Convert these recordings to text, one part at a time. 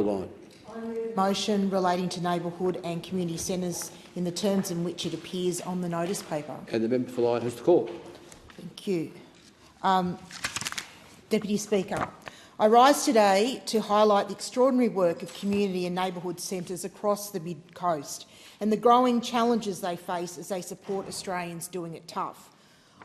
Line. Motion relating to neighbourhood and community centres in the terms in which it appears on the notice paper. And the member for Lyne has the call. Thank you. Deputy Speaker, I rise today to highlight the extraordinary work of community and neighbourhood centres across the mid-coast and the growing challenges they face as they support Australians doing it tough.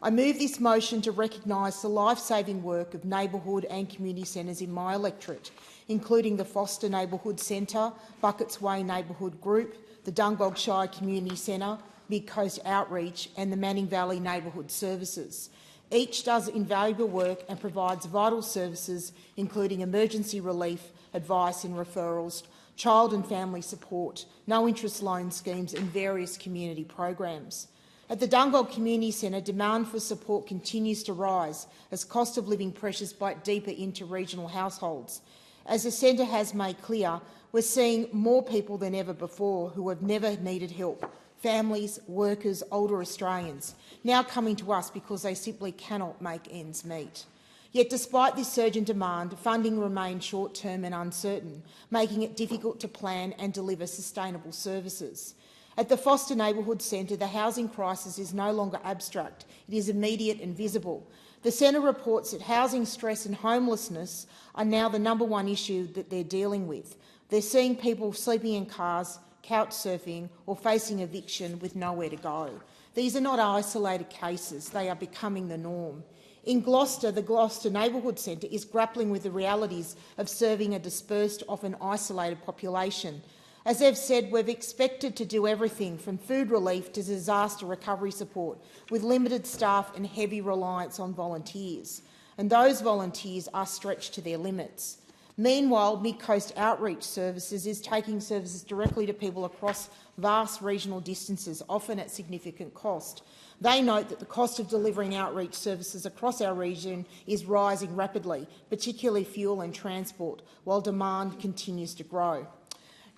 I move this motion to recognise the life-saving work of neighbourhood and community centres in my electorate, including the Foster Neighbourhood Centre, Buckets Way Neighbourhood Group, the Dungog Shire Community Centre, Mid-Coast Outreach and the Manning Valley Neighbourhood Services. Each does invaluable work and provides vital services, including emergency relief, advice and referrals, child and family support, no-interest loan schemes and various community programs. At the Dungog Community Centre, demand for support continues to rise as cost of living pressures bite deeper into regional households. As the centre has made clear, we're seeing more people than ever before who have never needed help, families, workers, older Australians, now coming to us because they simply cannot make ends meet. Yet despite this surge in demand, funding remains short-term and uncertain, making it difficult to plan and deliver sustainable services. At the Foster Neighbourhood Centre, the housing crisis is no longer abstract. It is immediate and visible. The centre reports that housing stress and homelessness are now the #1 issue that they're dealing with. They're seeing people sleeping in cars, couch surfing or facing eviction with nowhere to go. These are not isolated cases. They are becoming the norm. In Gloucester, the Gloucester Neighbourhood Centre is grappling with the realities of serving a dispersed, often isolated population. As they've said, we've expected to do everything from food relief to disaster recovery support, with limited staff and heavy reliance on volunteers. And those volunteers are stretched to their limits. Meanwhile, Mid-Coast Outreach Services is taking services directly to people across vast regional distances, often at significant cost. They note that the cost of delivering outreach services across our region is rising rapidly, particularly fuel and transport, while demand continues to grow.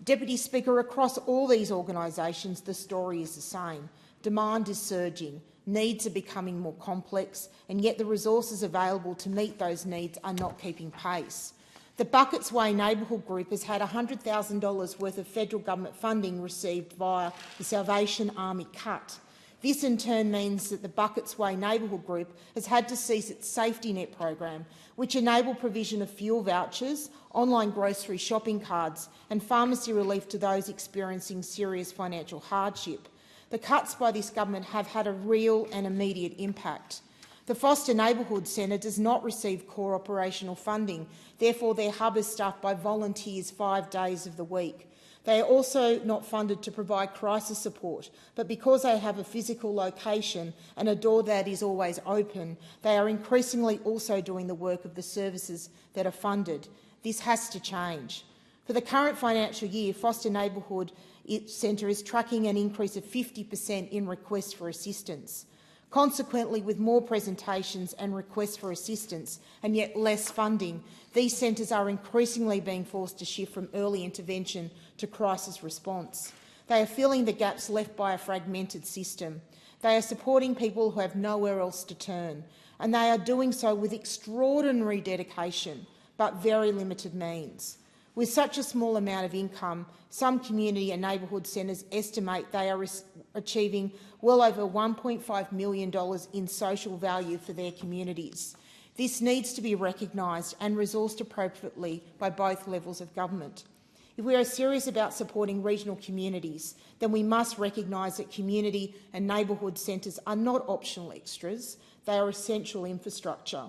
Deputy Speaker, across all these organisations, the story is the same. Demand is surging, needs are becoming more complex, and yet the resources available to meet those needs are not keeping pace. The Buckets Way Neighbourhood Group has had $100,000 worth of federal government funding received via the Salvation Army cut. This in turn means that the Buckets Way Neighbourhood Group has had to cease its safety net program, which enabled provision of fuel vouchers, online grocery shopping cards and pharmacy relief to those experiencing serious financial hardship. The cuts by this government have had a real and immediate impact. The Foster Neighbourhood Centre does not receive core operational funding, therefore their hub is staffed by volunteers 5 days of the week. They are also not funded to provide crisis support, but because they have a physical location and a door that is always open, they are increasingly also doing the work of the services that are funded. This has to change. For the current financial year, Foster Neighbourhood Centre is tracking an increase of 50% in requests for assistance. Consequently, with more presentations and requests for assistance and yet less funding, these centres are increasingly being forced to shift from early intervention to crisis response. They are filling the gaps left by a fragmented system. They are supporting people who have nowhere else to turn, and they are doing so with extraordinary dedication but very limited means. With such a small amount of income, some community and neighbourhood centres estimate they are achieving well over $1.5 million in social value for their communities. This needs to be recognised and resourced appropriately by both levels of government. If we are serious about supporting regional communities, then we must recognise that community and neighbourhood centres are not optional extras, they are essential infrastructure.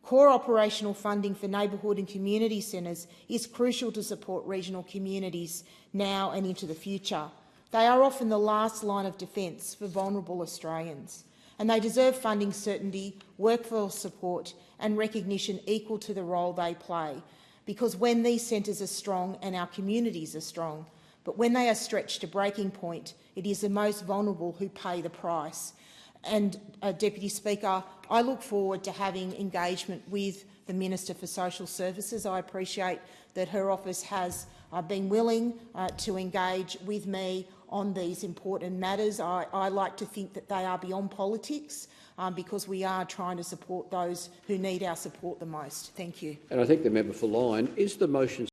Core operational funding for neighbourhood and community centres is crucial to support regional communities now and into the future. They are often the last line of defence for vulnerable Australians, and they deserve funding certainty, workforce support and recognition equal to the role they play, because when these centres are strong and our communities are strong, but when they are stretched to breaking point, it is the most vulnerable who pay the price. And, Deputy Speaker, I look forward to having engagement with the Minister for Social Services. I appreciate that her office has been willing to engage with me on these important matters. I like to think that they are beyond politics because we are trying to support those who need our support the most. Thank you. And I think the member for Lyne, is the motion